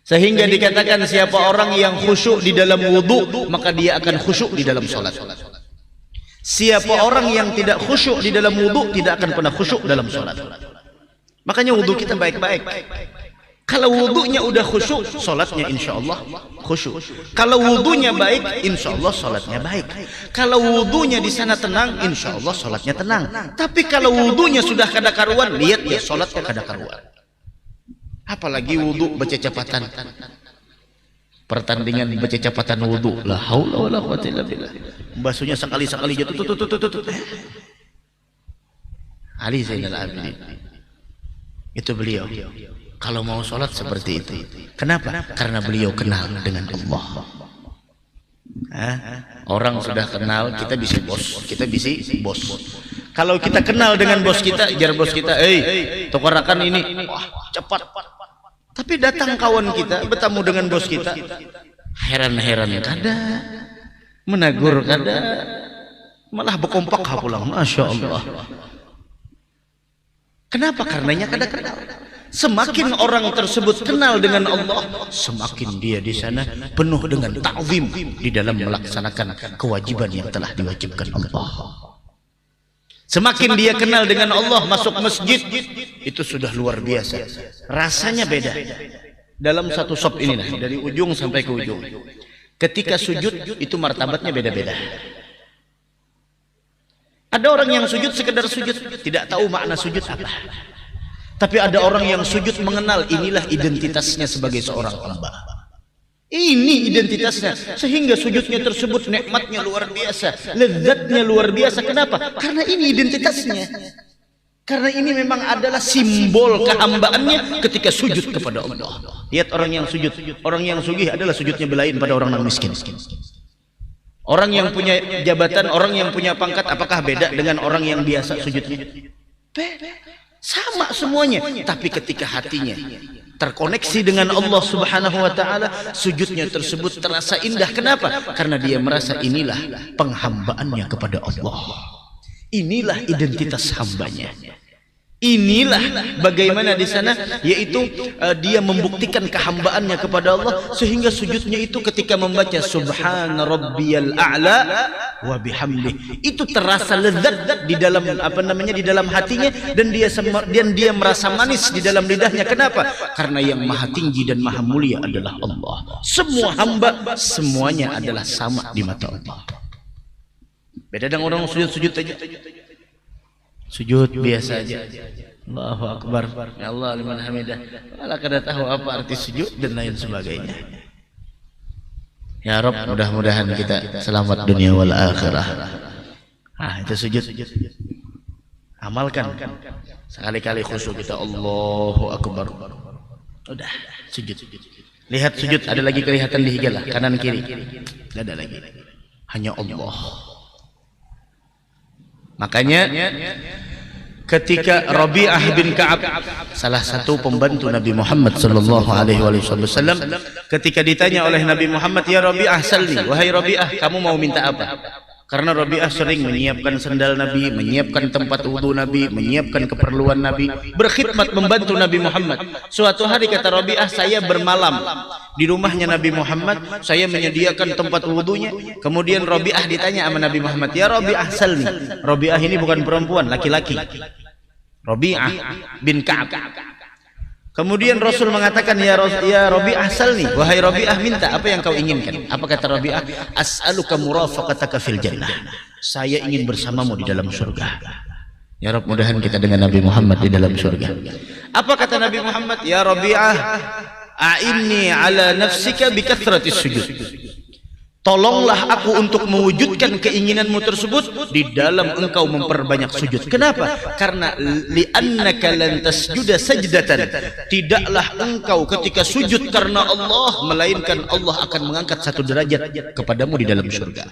Sehingga dikatakan siapa orang yang khusyuk di dalam wudu, maka dia akan khusyuk di dalam salat. Siapa orang yang tidak khusyuk di dalam wudu, tidak akan pernah khusyuk dalam salat. Makanya wudu kita baik-baik. Kalau wudunya udah khusyuk, salatnya insyaallah khusyuk. Kalau wudunya baik, insyaallah salatnya baik. Kalau wudunya di sana tenang, insyaallah salatnya tenang. Tapi kalau wudunya sudah kada karuan, lihat ya salatnya kada karuan. Apalagi wudu bercecepatan. Pertandingan bercecepatan wudu, la haula wala quwwata illa billah. Basuhnya sekali-sekali jatuh tut. Ali Zainal Abidin. Itu beliau. Kalau mau sholat seperti itu. Kenapa? Karena beliau kenal dengan Allah. Orang sudah kenal, kita bisa bos. Kalau kita kenal dengan bos kita, jar bos kita, tukarakan ini, wah cepat. Tapi datang kawan kita, bertemu dengan bos kita, heran-heran kada, menegur kada, malah berkompak pulang. Masya Allah. Kenapa? Karenanya kada kenal. Semakin orang tersebut kenal dengan Allah, semakin dia di sana penuh dengan ta'zim di dalam melaksanakan kewajiban yang telah diwajibkan Allah. Semakin dia kenal dengan Allah, masuk masjid itu sudah luar biasa. Rasanya beda. Dalam satu sop ini dari ujung sampai ke ujung. Ketika sujud itu martabatnya beda-beda. Ada orang yang sujud sekedar sujud, tidak tahu makna sujud apa. Tapi ada orang yang sujud mengenal inilah identitasnya sebagai seorang hamba. Ini identitasnya, sehingga sujudnya tersebut nikmatnya luar biasa, lezatnya luar biasa. Kenapa? Karena ini identitasnya. Karena ini memang adalah simbol kehambaannya ketika sujud kepada Allah. Lihat orang yang sujud, orang yang sugih adalah sujudnya belain pada orang yang miskin. Orang yang punya jabatan, orang yang punya pangkat, apakah beda dengan orang yang biasa sujudnya? Beda. Sama semuanya, tapi ketika hatinya terkoneksi dengan Allah Subhanahu wa taala, sujudnya tersebut terasa indah. Kenapa? Karena dia merasa inilah penghambaannya kepada Allah. Inilah identitas hambanya. Inilah bagaimana di sana, yaitu dia membuktikan kehambaannya kepada Allah, sehingga sujudnya itu ketika membaca Subhana Rabbiyal A'la wa bihamdi, itu terasa lezat di dalam di dalam hatinya, dan dia merasa manis di dalam lidahnya. Kenapa? Karena yang maha tinggi dan maha mulia adalah Allah. Semua hamba semuanya adalah sama di mata Allah. Beda dengan orang sujud aja. Sujud biasa aja. Allahu Akbar, ya Allah liman hamidah. Malah kada tahu apa arti sujud dan lain sebagainya. Ya Rabb, mudah-mudahan kita selamat dunia wal akhirah. Itu sujud. Amalkan. Sekali-kali khusyuk kita, Allahu Akbar. Udah, sujud. Lihat sujud, ada lagi kelihatan di higalah kanan kiri. Tidak ada lagi. Hanya Allah. Makanya ketika Rabi'ah bin Ka'ab, salah satu pembantu Nabi Muhammad sallallahu alaihi wasallam, ketika ditanya oleh Nabi Muhammad, "Ya Rabi'ah, salli, wahai Rabi'ah, kamu mau minta apa?" Karena Rabi'ah sering menyiapkan sendal Nabi, menyiapkan tempat wudu Nabi, menyiapkan keperluan Nabi, berkhidmat membantu Nabi Muhammad. Suatu hari kata Rabi'ah, saya bermalam di rumahnya Nabi Muhammad, saya menyediakan tempat wudunya. Kemudian Rabi'ah ditanya sama Nabi Muhammad, "Ya Rabi'ah, salni." Rabi'ah ini bukan perempuan, laki-laki. Rabi'ah bin Ka'ab. Kemudian Rasul mengatakan, ya Rabi'ah salni, wahai Rabi'ah, minta apa yang kau inginkan. Apa kata Rabi'ah? As'aluka murafaqataka fil jannah. Saya ingin bersamamu di dalam surga. Ya Rabb, mudahan kita dengan Nabi Muhammad di dalam surga. Apa kata Nabi Muhammad? Ya Rabi'ah, a'inni ala nafsika bi kathratis sujud. Tolonglah aku untuk mewujudkan keinginanmu tersebut di dalam engkau memperbanyak sujud. Kenapa? Karena li'annaka lan tasjuda sajdatan. Tidaklah engkau ketika sujud karena Allah, melainkan Allah akan mengangkat satu derajat kepadamu di dalam surga.